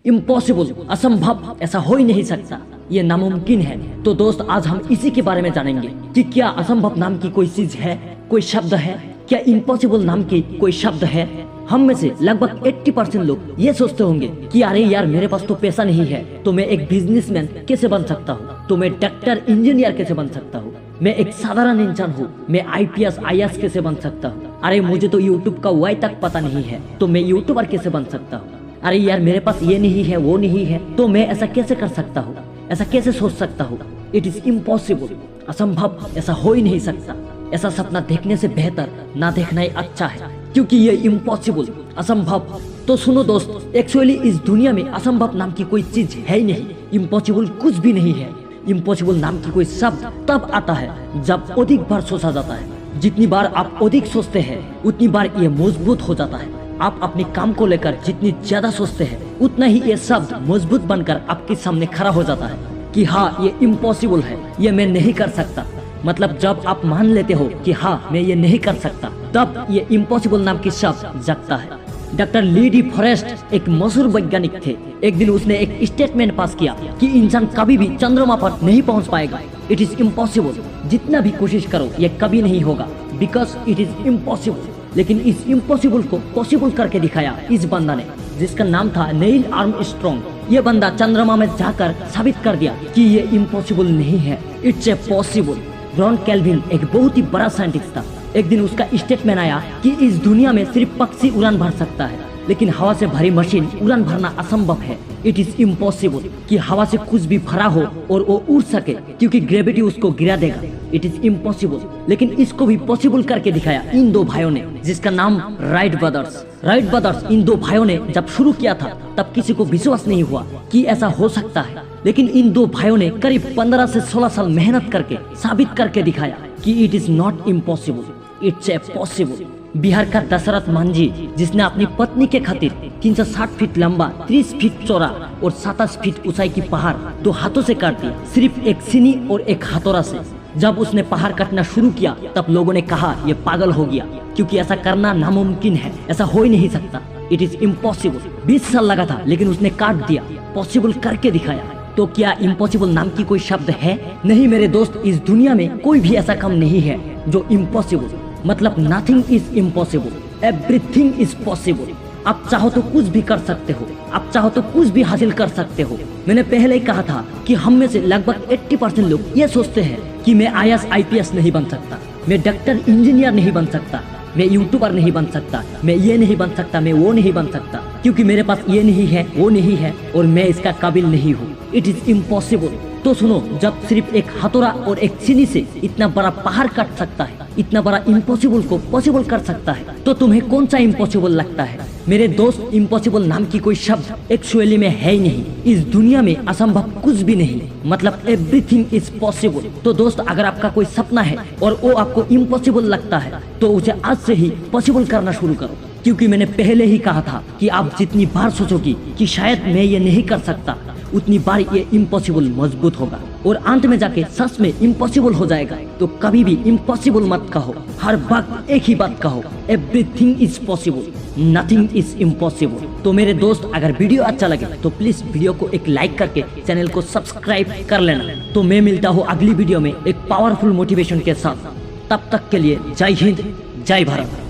Impossible, असंभव, ऐसा हो ही नहीं सकता, ये नामुमकिन है। तो दोस्त आज हम इसी के बारे में जानेंगे कि क्या असंभव नाम की कोई चीज है, कोई शब्द है, क्या इम्पॉसिबल नाम की कोई शब्द है। हम में से लगभग 80% लोग ये सोचते होंगे कि अरे यार मेरे पास तो पैसा नहीं है, तो मैं एक बिजनेसमैन कैसे बन सकता हूँ, तो मैं डॉक्टर इंजीनियर कैसे बन सकता हूँ, मैं एक साधारण इंसान हूँ, मैं IPS IAS कैसे बन सकता हूँ, अरे मुझे तो यूट्यूब का Y तक पता नहीं है, तो मैं यूट्यूबर कैसे बन सकता हूँ, अरे यार मेरे पास ये नहीं है वो नहीं है, तो मैं ऐसा कैसे कर सकता हूँ, ऐसा कैसे सोच सकता हूँ। इट इज इम्पॉसिबल, असंभव, ऐसा हो ही नहीं सकता। ऐसा सपना देखने से बेहतर ना देखना ही अच्छा है, क्योंकि ये इम्पॉसिबल, असंभव। तो सुनो दोस्त, एक्चुअली इस दुनिया में असंभव नाम की कोई चीज है ही नहीं, इम्पॉसिबल कुछ भी नहीं है। इम्पॉसिबल नाम की कोई शब्द तब आता है जब अधिक बार सोचा जाता है। जितनी बार आप अधिक सोचते हैं उतनी बार ये मजबूत हो जाता है। आप अपने काम को लेकर जितनी ज्यादा सोचते हैं उतना ही ये शब्द मजबूत बनकर आपके सामने खड़ा हो जाता है कि हाँ ये इम्पॉसिबल है, ये मैं नहीं कर सकता। मतलब जब आप मान लेते हो कि हाँ मैं ये नहीं कर सकता, तब ये इम्पॉसिबल नाम की शब्द जगता है। डॉक्टर ली डी फॉरेस्ट एक मशहूर वैज्ञानिक थे। एक दिन उसने एक स्टेटमेंट पास किया कि इंसान कभी भी चंद्रमा पर नहीं पहुंच पाएगा। इट इज इम्पॉसिबल, जितना भी कोशिश करो ये कभी नहीं होगा, बिकॉज इट इज इम्पॉसिबल। लेकिन इस इम्पॉसिबल को पॉसिबल करके दिखाया इस बंदा ने, जिसका नाम था नील आर्मस्ट्रॉन्ग। ये बंदा चंद्रमा में जाकर साबित कर दिया कि ये इम्पॉसिबल नहीं है, it's a possible. John kelvin एक बहुत ही बड़ा साइंटिस्ट था। एक दिन उसका स्टेटमेंट आया कि इस दुनिया में सिर्फ पक्षी उड़ान भर सकता है, लेकिन हवा से भरी मशीन उड़ान भरना असंभव है। इट इज इम्पॉसिबल कि हवा से कुछ भी भरा हो और वो उड़ सके, क्योंकि ग्रेविटी उसको गिरा देगा। इट इज इम्पॉसिबल, लेकिन इसको भी पॉसिबल करके दिखाया इन दो भाइयों ने, जिसका नाम Wright brothers. Wright brothers in दो भाइयों ने जब शुरू किया था तब किसी को विश्वास नहीं हुआ कि ऐसा हो सकता है, लेकिन इन दो भाइयों ने करीब 15 से 16 साल मेहनत करके साबित करके दिखाया कि it is not impossible, it's a possible. Bihar का दशरथ मांझी, जिसने अपनी पत्नी के खातिर 360 फीट लंबा, 30 फीट चौड़ा और 27 फीट ऊंचाई की पहाड़ 2 हाथों से काट दिया, सिर्फ एक सीनी और एक हथौड़ा से। जब उसने पहाड़ काटना शुरू किया तब लोगों ने कहा ये पागल हो गया, क्योंकि ऐसा करना नामुमकिन है, ऐसा हो ही नहीं सकता। It is impossible. 20 साल लगा था, लेकिन उसने काट दिया, पॉसिबल करके दिखाया। तो क्या इम्पॉसिबल नाम की कोई शब्द है? नहीं मेरे दोस्त, इस दुनिया में कोई भी ऐसा काम नहीं है जो इम्पॉसिबल, मतलब nothing is impossible, everything is possible. आप चाहो तो कुछ भी कर सकते हो, आप चाहो तो कुछ भी हासिल कर सकते हो। मैंने पहले ही कहा था कि हम में से लगभग 80% लोग ये सोचते हैं कि मैं IAS IPS नहीं बन सकता, मैं डॉक्टर इंजीनियर नहीं बन सकता, मैं यूट्यूबर नहीं बन सकता, मैं ये नहीं बन सकता, मैं वो नहीं बन सकता, क्योंकि मेरे पास ये नहीं है वो नहीं है और मैं इसका काबिल नहीं हूँ। It is impossible. तो सुनो, जब सिर्फ एक हथौड़ा और एक सीनी से इतना बड़ा पहाड़ काट सकता है, इतना बड़ा इम्पॉसिबल को पॉसिबल कर सकता है, तो तुम्हें कौन सा इम्पॉसिबल लगता है? मेरे दोस्त, इम्पॉसिबल नाम की कोई शब्द एक्चुअली में है ही नहीं। इस दुनिया में असंभव कुछ भी नहीं, मतलब एवरीथिंग इज पॉसिबल। तो दोस्त, अगर आपका कोई सपना है और वो आपको इम्पॉसिबल लगता है तो उसे आज से ही पॉसिबल करना शुरू करो, क्योंकि मैंने पहले ही कहा था कि आप जितनी बार सोचोगी कि शायद मैं ये नहीं कर सकता, उतनी बार ये इम्पॉसिबल मजबूत होगा और अंत में जाके सच में इम्पॉसिबल हो जाएगा। तो कभी भी इम्पॉसिबल मत कहो, हर वक्त एक ही बात कहो, everything is possible, nothing is impossible. तो मेरे दोस्त, अगर वीडियो अच्छा लगे तो प्लीज वीडियो को एक लाइक करके चैनल को सब्सक्राइब कर लेना। तो मैं मिलता हूँ अगली वीडियो में एक पावरफुल मोटिवेशन के साथ। तब तक के लिए जय हिंद, जय भारत।